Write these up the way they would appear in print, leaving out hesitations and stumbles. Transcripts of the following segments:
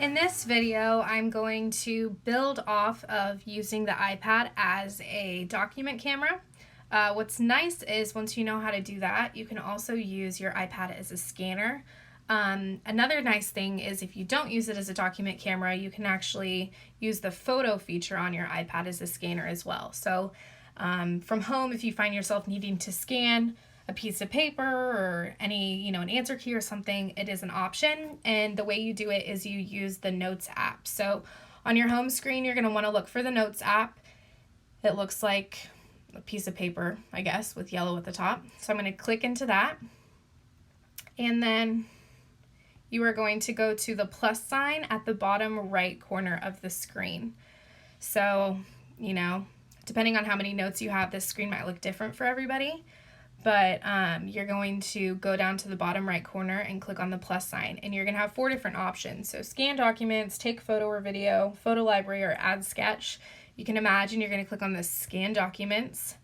In this video, I'm going to build off of using the iPad as a document camera. What's nice is once you know how to do that, you can also use your iPad as a scanner. Another nice thing is if you don't use it as a document camera, you can actually use the photo feature on your iPad as a scanner as well. So from home, if you find yourself needing to scan a piece of paper or an answer key or something, it is an option. And the way you do it is you use the Notes app. So on your home screen, you're going to want to look for the Notes app. It looks like a piece of paper, I guess, with yellow at the top. So I'm going to click into that. And then you are going to go to the plus sign at the bottom right corner of the screen. So, depending on how many notes you have, this screen might look different for everybody. But you're going to go down to the bottom right corner and click on the plus sign. And you're going to have 4 different options. So scan documents, take photo or video, photo library, or add sketch. You can imagine you're going to click on the scan documents.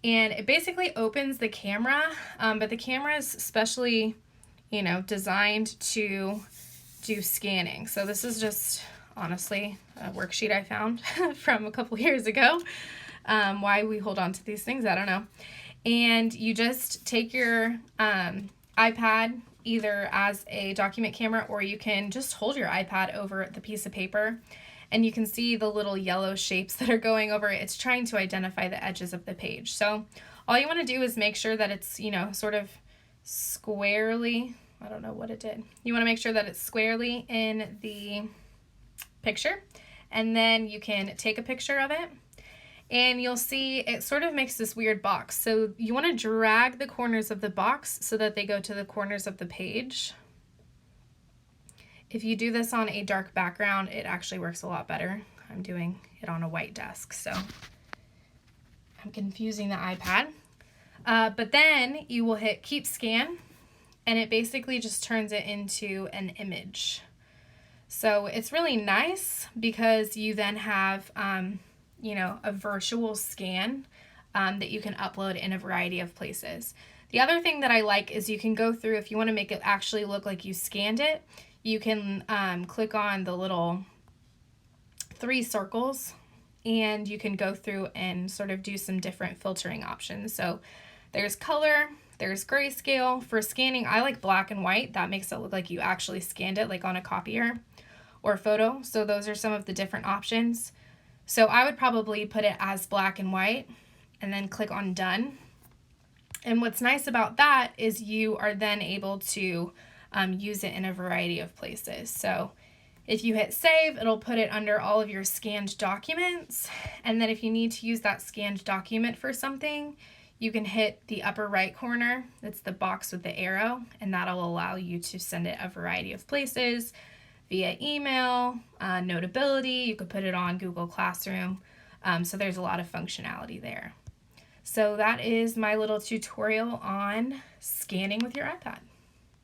And it basically opens the camera, but the camera is specially, designed to do scanning. So this is just, honestly, a worksheet I found from a couple years ago. Why we hold on to these things, I don't know. And you just take your iPad either as a document camera, or you can just hold your iPad over the piece of paper, and you can see the little yellow shapes that are going over it. It's trying to identify the edges of the page. So all you want to do is make sure that it's, sort of squarely, I don't know what it did. You want to make sure that it's squarely in the picture, and then you can take a picture of it. And you'll see it sort of makes this weird box. So you want to drag the corners of the box so that they go to the corners of the page. If you do this on a dark background, it actually works a lot better. I'm doing it on a white desk, so I'm confusing the iPad. But then you will hit Keep Scan, and it basically just turns it into an image. So it's really nice because you then have a virtual scan that you can upload in a variety of places. The other thing that I like is you can go through, if you want to make it actually look like you scanned it, you can click on the little 3 circles, and you can go through and sort of do some different filtering options. So there's color, there's grayscale. For scanning, I like black and white. That makes it look like you actually scanned it, like on a copier or photo. So those are some of the different options. So I would probably put it as black and white and then click on done. And what's nice about that is you are then able to use it in a variety of places. So if you hit save, it'll put it under all of your scanned documents. And then if you need to use that scanned document for something, you can hit the upper right corner. It's the box with the arrow, and that'll allow you to send it a variety of places. Via email, Notability, you could put it on Google Classroom. So there's a lot of functionality there. So that is my little tutorial on scanning with your iPad.